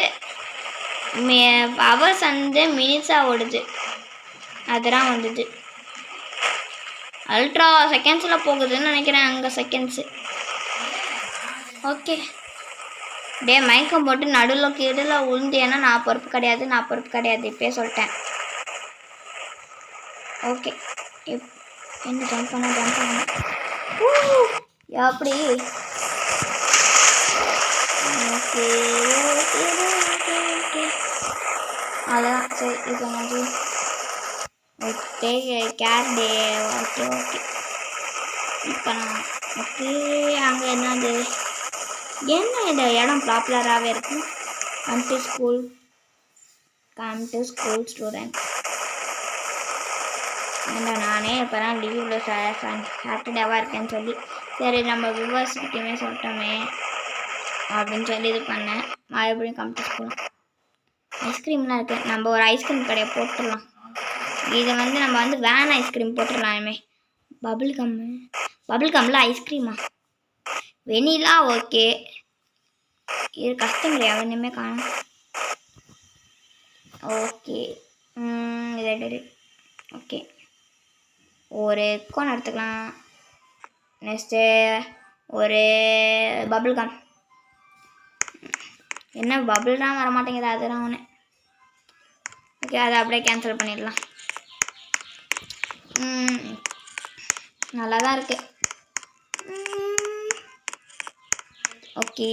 ஹவர்ஸ் வந்து மினிட்ஸாக ஓடுது. அதெல்லாம் வந்தது அல்ட்ரா செகண்ட்ஸில் போகுதுன்னு நினைக்கிறேன். அங்கே செகண்ட்ஸு. ஓகே டே மயக்கம் போட்டு நடுவில் கீழில் உளுந்தேன்னா நான் பொறுப்பு கிடையாது. இப்போயே சொல்லிட்டேன். ஓகே என்ன ஜம்ப் பண்ண எப்படி ஓகே அதான் சரி. இப்போ என்னது ஓகே கேர்டே. ஓகே இப்போ நான் ஓகே அங்கே என்னது என்ன இந்த இடம் பாப்புலராகவே இருக்கும். Come to school student. ஏன்னா நானே இப்போ தான் லீவில் சாட்டர்டேவாக இருக்கேன்னு சொல்லி சரி நம்ம வியூவர்ஸ்கிட்டையுமே சொல்லிட்டோமே அப்படின்னு சொல்லி இது பண்ணேன். மறுபடியும் கம் டு ஸ்கூல். ஐஸ்கிரீம்லாம் இருக்குது. நம்ம ஒரு ஐஸ்கிரீம் கடையை போட்டுடலாம். இதை வந்து நம்ம வந்து வேன் ஐஸ்கிரீம் போட்டுடலாமே. பபிள் கம்மில் ஐஸ்கிரீமா வெனிலா. ஓகே இது கஷ்டம் இல்லையா ஒன்றுமே காணும். ஓகே இது ஓகே ஒரு கோன் எடுத்துக்கலாம். நெக்ஸ்ட்டு ஒரு பபிள் கம். என்ன பபிள் தான் வர மாட்டேங்குது. அதுதான் ஒன்று. ஓகே அதை அப்படியே கேன்சல் பண்ணிடலாம். நல்லா தான் இருக்குது. ஓகே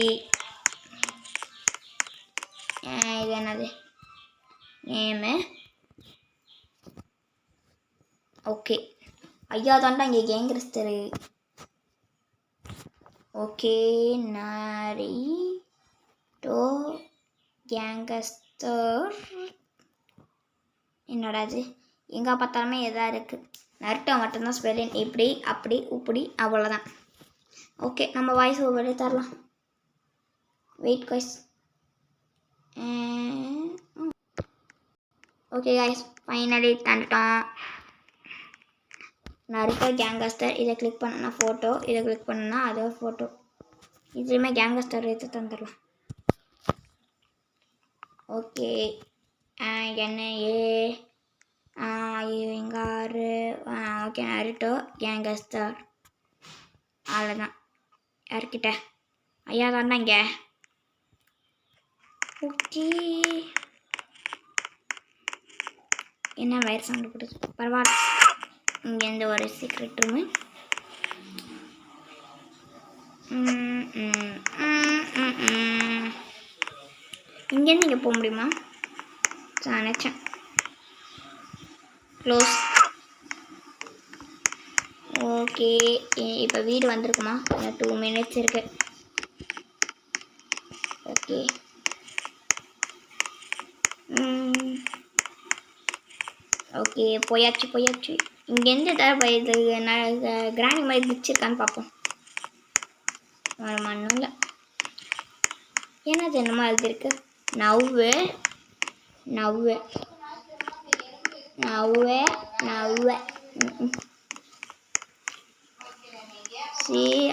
இது என்னது நேமு. ஓகே ஐயா தாண்டா இங்கே கேங்கஸ்டரு. Okay நாரிட்டோ gangster. என்னடா இது எங்கே பார்த்தாலுமே எதா இருக்குது. நருட்டோ மட்டும்தான் ஸ்பெல்லிங் இப்படி அப்படி இப்படி அவ்வளோதான். ஓகே நம்ம வாய்ஸ் ஓவரே தரலாம். Wait guys. Okay guys finally தந்துட்டோம். Naruto gangster. இதை கிளிக் பண்ணனா ஃபோட்டோ, இதை கிளிக் பண்ணனா அதோ ஃபோட்டோ. இதுலேயுமே கேங்கஸ்டர் எடுத்து தந்துடலாம். ஓகே என்ன எங்காரு. ஓகே நருட்டோ கேங்கஸ்டர் அவ்வளோதான். யார்கிட்ட ஐயா தாண்டா இங்கே. ஓகே, என்ன வயர் சவுண்டு போடுது, பரவாயில்ல. இங்கேருந்து ஒரு சீக்ரெட் ரூமு. இங்கேருந்து இங்கே போக முடியுமா? நினச்சேன். க்ளோஸ். ஓகே, இப்போ வீடு வந்திருக்குமா? 2 minutes இருக்கு. ஓகே, ஓகே, போயாச்சு. இங்கேருந்து ஏதாவது இது கிராணி மாதிரி வச்சிருக்கான்னு பார்ப்போம். மண்ணும் இல்லை. என்னது என்னமா எழுதிருக்கு? Now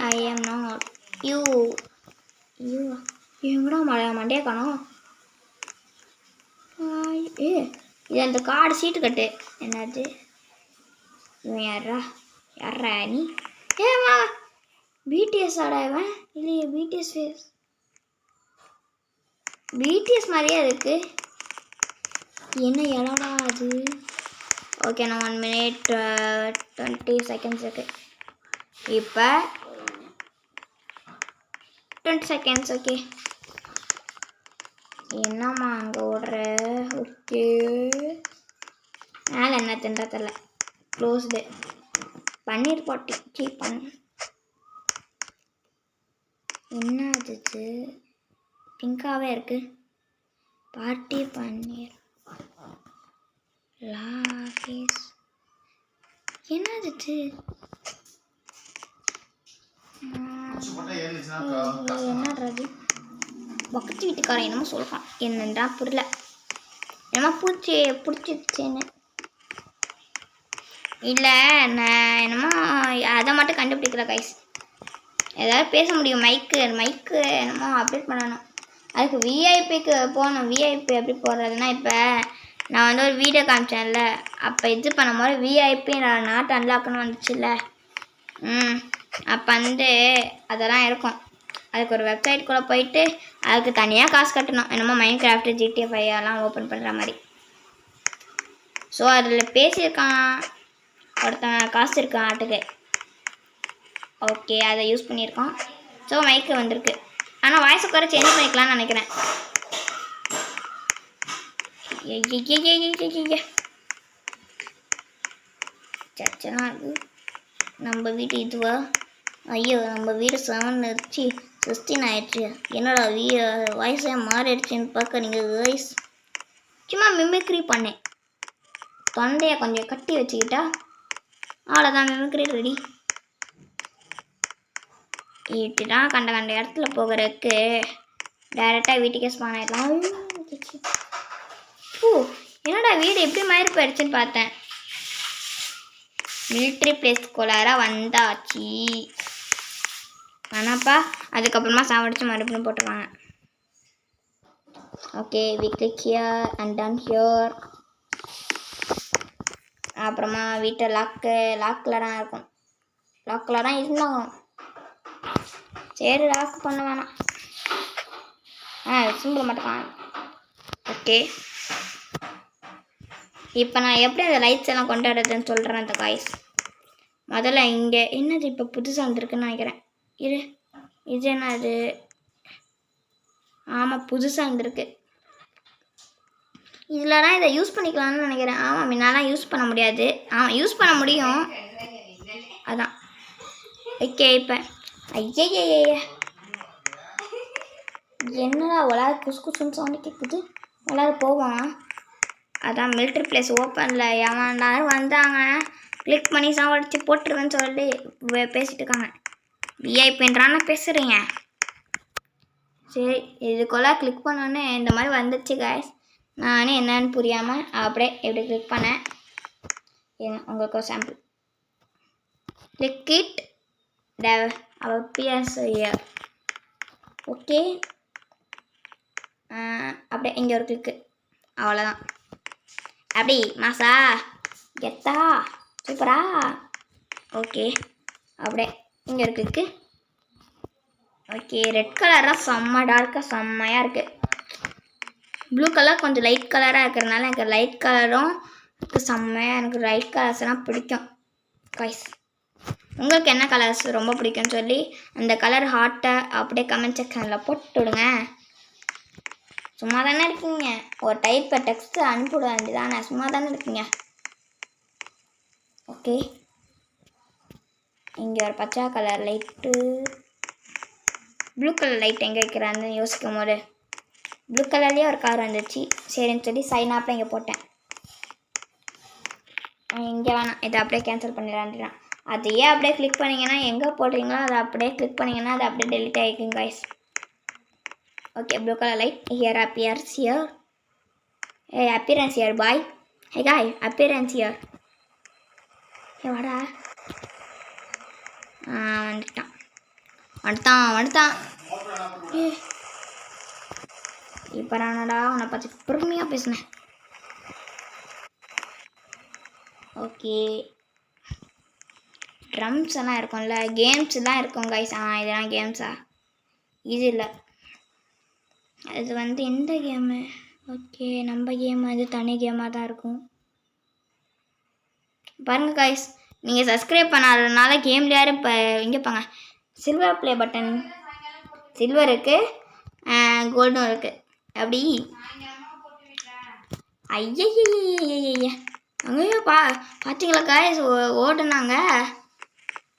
I am not you. எங்கடா மண்டையா காணோம்? இது அந்த கார்டு சீட்டு கட்டு. என்னது இவன்? யாரா நீ? ஏமா பிடிஎஸ் ஆடா இவன்? இல்லையே, பிடிஎஸ் மாதிரியே இருக்கு. என்ன எலடா அது? ஓகே, நான் 1 minute 20 seconds இருக்கு. இப்போ 20 seconds. ஓகே, என்னம்மா அங்கே ஓடுற? ஓகே, மேலே என்ன தின்ற தெரியல. க்ளோஸ்டு. பன்னீர் பாட்டி என்ன ஆச்சு? பிங்காகவே இருக்கு. பார்ட்டி பன்னீர் லாஃபீஸ் என்னது? என்னது? பக்கத்து வீட்டுக்காரன் என்னமோ சொல்கிறான், என்னன்றா புரியல. என்னமோ பூச்சி பிடிச்சிச்சுன்னு. இல்லை, நான் என்னமோ அதை மட்டும் கண்டுபிடிக்கல கைஸ். ஏதாவது பேச முடியும். மைக்கு என்னமோ அப்டேட் பண்ணணும். அதுக்கு விஐபிக்கு போகணும். விஐபி எப்படி போடுறதுன்னா, இப்போ நான் வந்து ஒரு வீடியோ காமிச்சேன்ல, அப்போ இது பண்ணும்போது விஐபி நாட் அன்லாக்குன்னு வந்துச்சுல்ல. அப்போ வந்து அதெல்லாம் இருக்கும். அதுக்கு ஒரு வெப்சைட் கூட போயிட்டு அதுக்கு தனியாக காசு கட்டணும். என்னமோ மைன்கிராஃப்ட் GTA 5 எல்லாம் ஓப்பன் பண்ணுற மாதிரி. ஸோ அதில் பேசியிருக்கான் ஒருத்தன், காசு இருக்கான் ஆட்டுக்கு. ஓகே, அதை யூஸ் பண்ணியிருக்கோம். ஸோ மைக்கு வந்திருக்கு. ஆனால் வாய்ஸை குறை சேஞ்ச் பண்ணிக்கலாம்னு நினைக்கிறேன். சச்சனா இருக்கு. நம்ம வீட்டு இதுவா? ஐயோ, நம்ம வீடு 7 இருந்துச்சு, 16 ஆயிடுச்சு. என்னடா வாய்ஸே மாறிடுச்சுன்னு பார்க்க நீங்கள் வாய்ஸ் சும்மா மிமிக்ரி பண்ணேன். தொண்டையை கொஞ்சம் கட்டி வச்சுக்கிட்டா அவ்வளோதான், மிமிக்ரி ரெடி. இப்படிதான் கண்ட இடத்துல போகிறதுக்கு டைரெக்டாக வீட்டுக்கே ஸ்பான் ஆகிடலாம். என்னடா வீடு எப்படி மாறி போயிடுச்சுன்னு பார்த்தேன். மிலிட்ரி பிளேஸ் கோளாராக வந்தாச்சு. ஆனாப்பா அதுக்கப்புறமா சாவடிச்சு மறுபடியும் போட்டுருவாங்க. Okay, we click here and done here. அப்புறமா வீட்டை லாக்கில் தான் இருக்கும். லாக்கில் தான் இருந்தாங்க. சரி, லாக் பண்ண வேணாம். சிம்பிள் மட்டும். ஓகே, இப்போ நான் எப்படி அந்த லைட்ஸ் எல்லாம் கொண்டாடுறதுன்னு சொல்கிறேன். அந்த காய்ஸ் முதல்ல இங்கே என்னது இப்போ புதுசாக வந்துருக்குன்னு நினைக்கிறேன். இது என்னது? ஆமாம், புதுசாக வந்திருக்கு. இதில் தான் இதை யூஸ் பண்ணிக்கலாம்னு நினைக்கிறேன். ஆமாம், முன்னாலாம் யூஸ் பண்ண முடியாது. யூஸ் பண்ண முடியும், அதான். ஓகே, இப்போ ஐயே என்னடா உலாது குசுன்னு சவுண்டு கேட்குது. உலாது போவான். அதான் மிலிட்ரி பிளேஸ் ஓப்பனில் எவன்டாரும் வந்தாங்க கிளிக் பண்ணி சாவடிச்சு போட்டுருவேன்னு சொல்லி பேசிட்டு இருக்காங்க. விஐபின்றான பேசுகிறீங்க. சரி, இதுக்குள்ள கிளிக் பண்ணோன்னே இந்த மாதிரி வந்துச்சு காய்ஸ். நானே என்னன்னு புரியாமல் அப்படியே எப்படி கிளிக் பண்ணேன். உங்களுக்கு ஒரு sample. Click it appears here. Okay, அப்படியே இங்கே ஒரு கிளிக்கு, அவ்வளோதான். அப்படி மாசா கெத்தா சூப்பரா. ஓகே, அப்படியே இங்கே ஒரு கிளிக்கு, ஓகே ரெட் கலராக செம்ம டார்க்காக செம்மையாக இருக்குது. ப்ளூ கலர் கொஞ்சம் லைட் கலராக இருக்கிறதுனால எனக்கு லைட் கலரும் செம்மையாக எனக்கு லைட் கலர்ஸ்லாம் பிடிக்கும் கைஸ். உங்களுக்கு என்ன கலர்ஸ் ரொம்ப பிடிக்கும்னு சொல்லி அந்த கலர் ஹார்ட்டை அப்படியே கமெண்ட் செக்ஷனில் போட்டு விடுங்க. சும்மா தானே இருக்கீங்க, ஒரு டைப்பை டெக்ஸ்ட்டு அனுப்பிவிட வேண்டியதானே, சும்மா தானே இருக்கீங்க. ஓகே இங்கே ஒரு பச்சை colour light, blue colour light எங்கே வைக்கிறான்னு யோசிக்கும் போது ப்ளூ கலர்லேயே ஒரு கார் வந்துச்சு. சரின்னு சொல்லி சைன் ஆப்பில் இங்கே போட்டேன். இங்கே வேணாம், இதை அப்படியே கேன்சல் பண்ணிடலான்றான். அதையே அப்படியே கிளிக் பண்ணிங்கன்னா எங்கே போடுறீங்களோ அதை அப்படியே கிளிக் பண்ணிங்கன்னா அது அப்படியே டெலிட் ஆகிக்கும் guys. Okay blue colour light here appears here. A appearance here boy. Hey guy appearance here. ஏ வாடா. வந்துட்டான் வந்துட்டான் வந்துட்டான். ஏ இப்போ நானடா உன்னை பார்த்து பொறுமையாக பேசினேன். ஓகே ட்ரம்ஸ் எல்லாம் இருக்கும்ல, கேம்ஸ் தான் இருக்கும் கைஸ். இதெல்லாம் கேம்ஸா? இது இல்லை, அது வந்து எந்த கேமு? ஓகே நம்ம கேம் அது தனி கேமாக தான் இருக்கும். பாருங்கள் கைஸ், நீங்கள் சப்ஸ்கிரைப் பண்ணாததுனால கேமில் யாரும் இப்போ இங்கே பாங்க சில்வர் ப்ளே பட்டன், சில்வர் இருக்குது கோல்டும் இருக்குது. அப்படி ஐயய்ய அங்கேயோ பார்த்தீங்களா கைஸ் ஓடுனாங்க,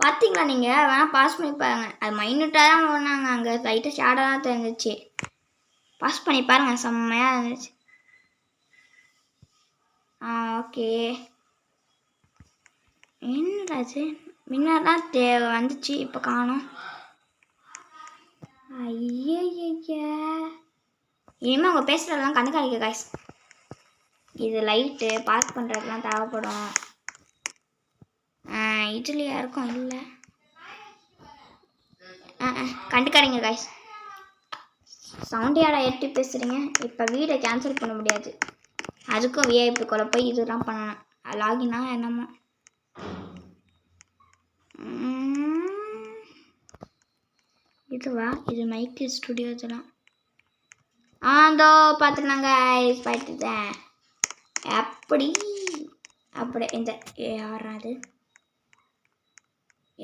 பார்த்தீங்களா நீங்கள்? வேணால் பாஸ் பண்ணி பாருங்க, அது மைன்யூட்டாக தான் ஓடினாங்க, அங்கே லைட்டாக ஷேடாக தான் தெரிஞ்சிச்சு. பாஸ் பண்ணி பாருங்கள், செம்மையாக இருந்துச்சு. ஓகே என்னடாச்சு முன்னாடிலாம் வந்துச்சு, இப்போ காணோம். ஐயய்ய இனிமேல் அவங்க பேசுகிறதெல்லாம் கண்டுக்காதீங்க காய்ஸ். இது லைட்டு பார்க் பண்ணுறதுலாம் தேவைப்படும். இதுலையா இருக்கும்? இல்லை கண்டுக்காதீங்க காய்ஸ். சவுண்டியாடா ஏற்றி பேசுகிறீங்க? இப்போ வீடை கேன்சல் பண்ண முடியாது, அதுக்கும் விஐபிக்குள்ளே போய் இதெல்லாம் பண்ணணும். லாகினா என்னமோ. இதுவா? இது மைக்கு ஸ்டுடியோ இதெல்லாம். ஆந்தோ பார்த்துக்கலாங்க போயிட்டுதேன். அப்படி அப்படி இந்த யாரா அது?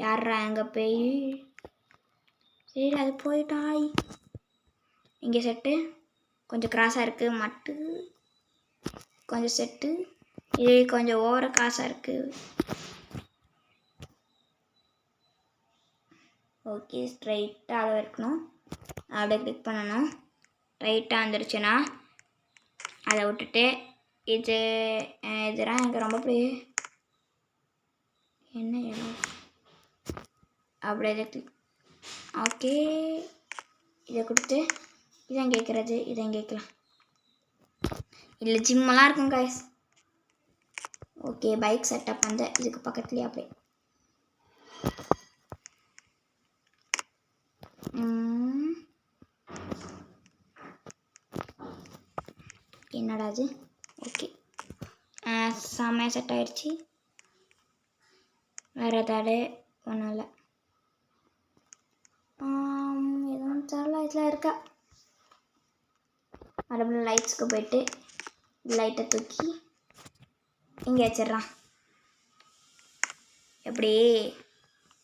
யாரா அங்கே போய்? சரி அது போயிட்டாய். இங்கே செட்டு கொஞ்சம் கிராஸாக இருக்குது, மட்டு கொஞ்சம் செட்டு, இது கொஞ்சம் ஓவர கிராஸாக இருக்குது. ஓகே ஸ்ட்ரைட்டாக அளவு இருக்கணும், அப்படியே கிளிக் பண்ணணும். ரைட்டாக வந்துருச்சுன்னா அதை விட்டுட்டு இதெல்லாம் எனக்கு ரொம்ப பிடிக்கும். என்ன இடம்? அப்படியே இதை கிளிக். ஓகே இதை கொடுத்து இதான் கேட்குறது, இதான் கேட்கலாம். இல்லை ஜிம்மெல்லாம் இருக்கும் காய்ஸ். ஓகே பைக் செட்டப் வந்து இதுக்கு பக்கத்துலேயே அப்படியே. என்னடா அது? ஓகே செம்மையாக செட் ஆகிடுச்சி. வேறு ஏதாவது ஒன்றும் இல்லை, எதுவும் தெரியல. இதில் இருக்கா மறுபடியும் லைட்ஸ்க்கு போயிட்டு லைட்டை தூக்கி இங்கே வச்சிட்றான். எப்படி?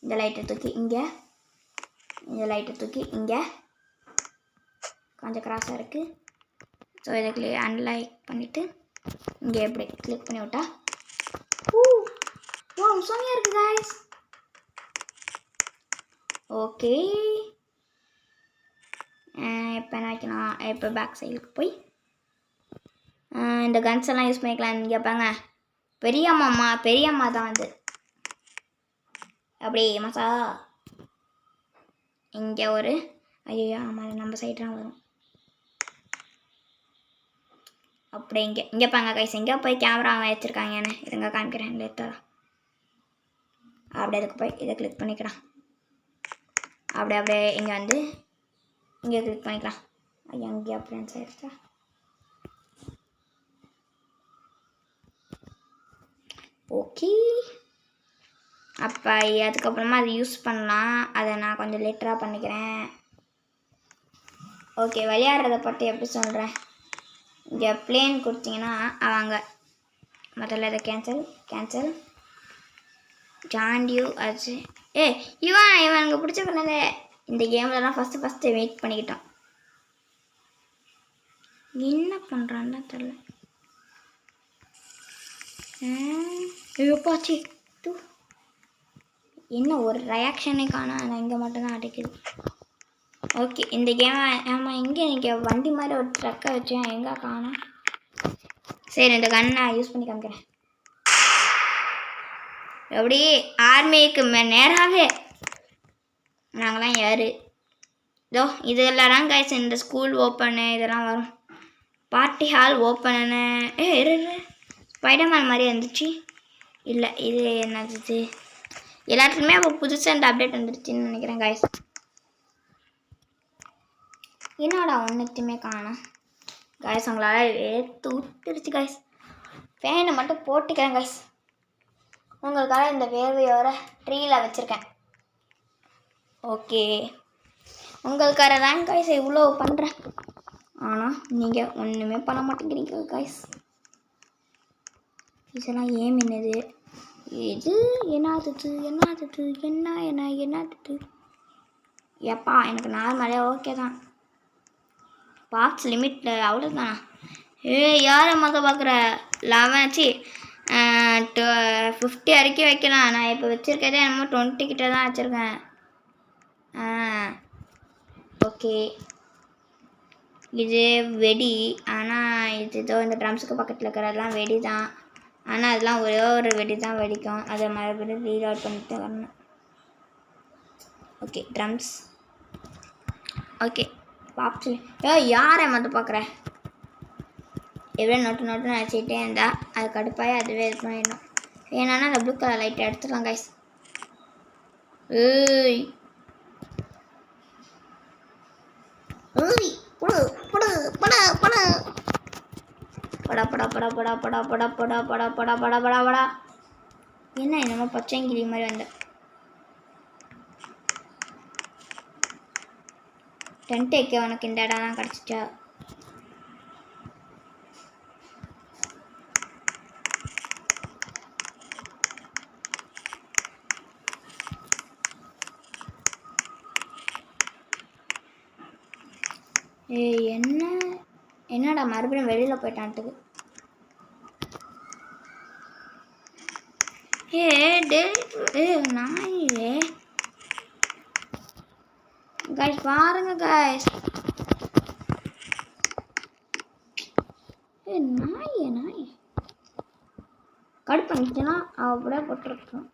இந்த லைட்டை தூக்கி இங்கே, இந்த லைட்டை தூக்கி இங்கே, கொஞ்சம் கிராஸாக இருக்குது. ஸோ இதை அன்லைக் பண்ணிவிட்டு இங்கே எப்படி கிளிக் பண்ணி விட்டா சோனியாக இருக்குது காய்ஸ். ஓகே இப்போ என்ன வைக்கலாம்? இப்போ பேக் சைடுக்கு போய் இந்த கன்ஸ் எல்லாம் யூஸ் பண்ணிக்கலாம். இங்கே பாருங்க பெரியம்மா தான் வந்து அப்படி மசா இங்கே ஒரு ஐயோ ஆமாம் நம்ம சைடு தான் வரும். அப்படி இங்கே பாருங்க கைஸ், எங்கே போய் கேமரா வச்சுருக்காங்கன்னு இருங்க காமிக்கிறேன். லேட்டாக அப்படியே இதுக்கு போய் இதை கிளிக் பண்ணிக்கலாம். அப்படியே இங்கே வந்து இங்கே கிளிக் பண்ணிக்கலாம். ஐயா இங்கே அப்படின்னு ஆயிடுச்சா? ஓகே அப்போ அதுக்கப்புறமா அதை யூஸ் பண்ணலாம். அதை நான் கொஞ்சம் லேட்டராக பண்ணிக்கிறேன். ஓகே, விளையாடுறத பற்றி எப்படி சொல்கிறேன். இங்கே பிளேன் கொடுத்தீங்கன்னா அவங்க முதல்ல இதை கேன்சல் ஜாண்டியூ ஆச்சு. இவனுக்கு பிடிச்ச பண்ணதே இந்த கேம்லலாம் ஃபஸ்ட்டு வெயிட் பண்ணிக்கிட்டோம். என்ன பண்ணுறான்னு தெரியல. பாச்சி என்ன ஒரு ரியாக்ஷனே காணோம். ஆனால் இங்கே மட்டும்தான் அடைக்குது. ஓகே, இந்த கேமை ஆமாம் எங்கே நீங்கள் வண்டி மாதிரி ஒரு ட்ரக்கை வச்சேன், எங்கே காணோம். சரி, இந்த கன்னை யூஸ் பண்ணி காமிக்கிறேன். எப்படி ஆர்மிக்கு நேராகவே நாங்களாம் யார் இதோ இதெல்லாம் தான் கைஸ் இந்த ஸ்கூல் ஓப்பனு இதெல்லாம் வரும். பார்ட்டி ஹால் ஓப்பனு இரு ஸ்பைடர்மேன் மாதிரி இருந்துச்சு. இல்லை இது என்னது, எல்லாத்துக்குமே அப்போ புதுசாக இந்த அப்டேட் வந்துடுச்சுன்னு நினைக்கிறேன் கைஸ். என்னடா ஒன்றுத்தையுமே காணோம் கைஸ். உங்களால் எடுத்து விட்டுருச்சு கைஸ். ஃபேனை மட்டும் போட்டுக்கிறேன் கைஸ். உங்களுக்காக இந்த வேர்வையோட ட்ரீயில் வச்சுருக்கேன். ஓகே, உங்களுக்காக தான் கைஸ் இவ்வளோ பண்ணுறேன். ஆனால் நீங்கள் ஒன்றுமே பண்ண மாட்டேங்கிறீங்க கைஸ். இதெல்லாம் ஏன் என்னது இது என்னது எப்பா எனக்கு நார்மலே ஓகே தான். பாக்ஸ் லிமிட்டில் அவ்வளோதானா? யாரை மொதல் பார்க்குற 11 50 வரைக்கும் வைக்கலாம். நான் இப்போ வச்சுருக்கதே என்னமோ 20 கிட்ட தான் வச்சுருக்கேன். ஓகே, இது வெடி. ஆனால் இதோ இந்த ட்ரம்ஸுக்கு பக்கத்தில் இருக்கிறதெல்லாம் வெடி தான். ஆனால் அதெல்லாம் ஒரே ஒரு வெடி தான் வெடிக்கும். அதை மறுபடியும் ரீலோட் பண்ணிட்டு வரணும். Okay, drums. ஓகே, பாப்ஸு யாரை மட்டும் பார்க்குறேன். எவ்வளோ நோட்டு நினச்சிக்கிட்டே இருந்தா அது கடுப்பாய் அதுவே இது பண்ணிடணும். ஏன்னா அந்த ப்ளூ கலர் லைட்டை எடுத்துடலாம் கைஸ். என்ன என்னமோ பச்சைங்கிளி மாதிரி வந்த டென்ட் வைக்க உனக்கு இந்த இடம் தான் கிடச்சிச்சா? என்னடா மறுபடியும் வெளியில் போயிட்டான்ட்டுக்கு. நாயே கைஸ் பாருங்க கைஸ். நாய் கட் பண்ணிச்சுன்னா அப்படியே போட்டுருக்கோம்.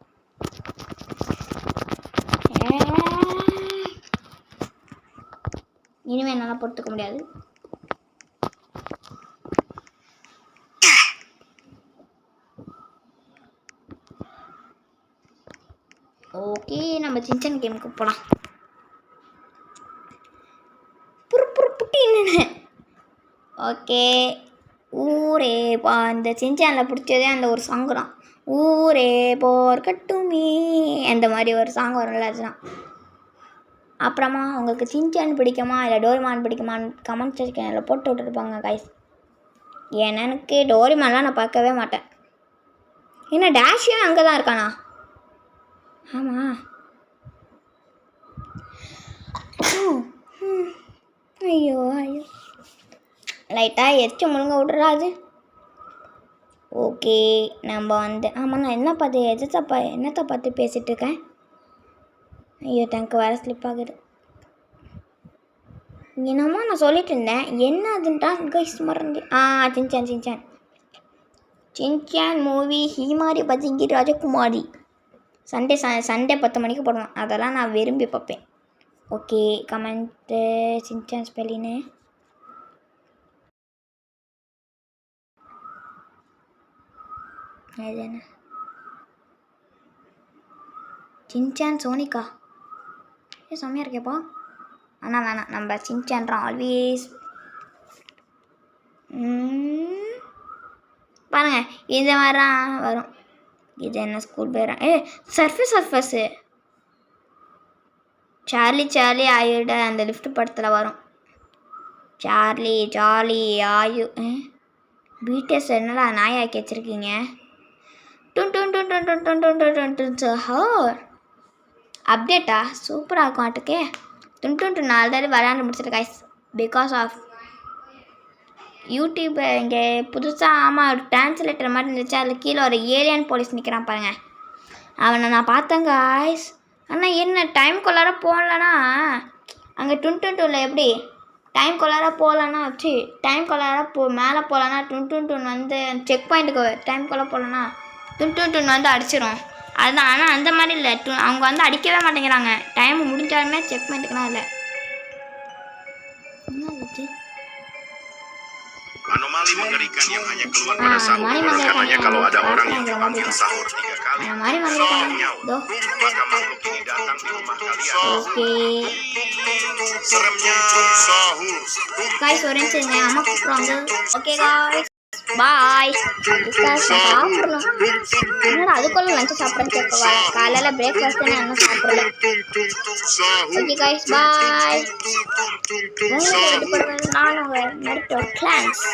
இனிமேல் என்னால் பொறுத்துக்க முடியாது. ஓகே, நம்ம சின்சான் கேமுக்கு போகலாம். புட்டி என்ன? ஓகே, ஊரே அந்த சின்சானில் பிடிச்சதே அந்த ஒரு சாங்கு தான். ஊரே போர் கட்டுமே அந்த மாதிரி ஒரு சாங் வரும்ல, அதுதான். அப்புறமா உங்களுக்கு சின்சான் பிடிக்குமா இல்லை டோரிமான் பிடிக்குமான்னு கமெண்ட் செக்ஷனில் போட்டு விட்டுருப்பாங்க கைஸ். ஏன்னா எனக்கு டோரிமான்லாம் நான் பார்க்கவே மாட்டேன். ஏன்னா டேஷியும் அங்கே தான் இருக்கானா? ஆமாம். ஐயோ லைட்டாக எரிச்சு முழுங்க விட்றாது. ஓகே, நம்ம ஆமாம் நான் என்னத்தை பார்த்து பேசிகிட்டு இருக்கேன். ஐயோ டேங்க் வேறு ஸ்லிப் ஆகுது. என்னமோ நான் சொல்லிட்டு இருந்தேன், என்ன அதுன்றா கைஸ் மறந்து. சின்சான் மூவி ஹீமாரி பஜிங்கி ராஜகுமாரி சண்டே 10 மணிக்கு போடுவேன். அதெல்லாம் நான் விரும்பி பார்ப்பேன். ஓகே, கமெண்ட்டு சின்சான் ஸ்பெல்லின்னு இது என்ன? சின்சான் சோனிகா செம்மையாக இருக்கேப்பா. ஆனால் வேணாம், நம்ம சின்சான்றான் ஆல்வேஸ். பாருங்க இது மாதிரிலாம் வரும். இது என்ன ஸ்கூல் பேரா? சர்ஃபஸு சார்லி ஆயிட அந்த லிஃப்ட் படத்தில் வரும். சார்லி ஜாலி ஆயு பிடிஎஸ் என்னடா நாயாக்கி வச்சுருக்கீங்க. டுன் டுன் டுன் டுன் டுன் டுன் டுன் டுன் டுன் டுன் ஹோர் அப்டேட்டா சூப்பராக இருக்கும் ஆட்டுக்கே. டுன் டுன் டுன் ஆல்ரெடி விளையாண்டு முடிச்சிட்டு கைஸ் பிகாஸ் ஆஃப் யூடியூப் இங்கே புதுசாக ஆமாம் ஒரு டிரான்ஸ்லேட்டர் மாதிரி இருந்துச்சு. அதில் கீழே ஒரு ஏலியன் போலீஸ் நிற்கிறான் பாருங்க, அவனை நான் பார்த்தேன் காய்ஸ். ஆனால் என்ன டைம்குள்ளார போகலன்னா அங்கே டுன் டுன் டூனில் எப்படி டைம்குள்ளார போகலன்னா வச்சு டைம்குள்ளார மேலே போகலன்னா டுன் டுன் வந்து செக் பாயிண்ட்டுக்கு டைம்குள்ளே போகலன்னா டுன் வந்து அடிச்சிடும். அதுதான், ஆனால் அந்த மாதிரி இல்லை, அவங்க வந்து அடிக்கவே மாட்டேங்கிறாங்க. டைம் முடிஞ்சாலுமே செக் பாயிண்ட்டுக்குலாம் இல்லை. என்ன ஆச்சு? Anomali mengerikan yang hanya keluar pada sahur. Katanya kalau ada orang yang terpanggil sahur 3 kali, nyawa, maka makhluk ini datang di rumah kalian. Seremnya sahur. Guys, orange ini ama கூப்பிடுவாங்க. Okay guys, பாய். சாப்பிடணும். என்னடா அதுக்குள்ள lunch சாப்பிட்றேன்னு கேட்க காலையில் breakfast என்ன சாப்பிடல. Okay guys, பாய். நானும் நெருட்டோ glands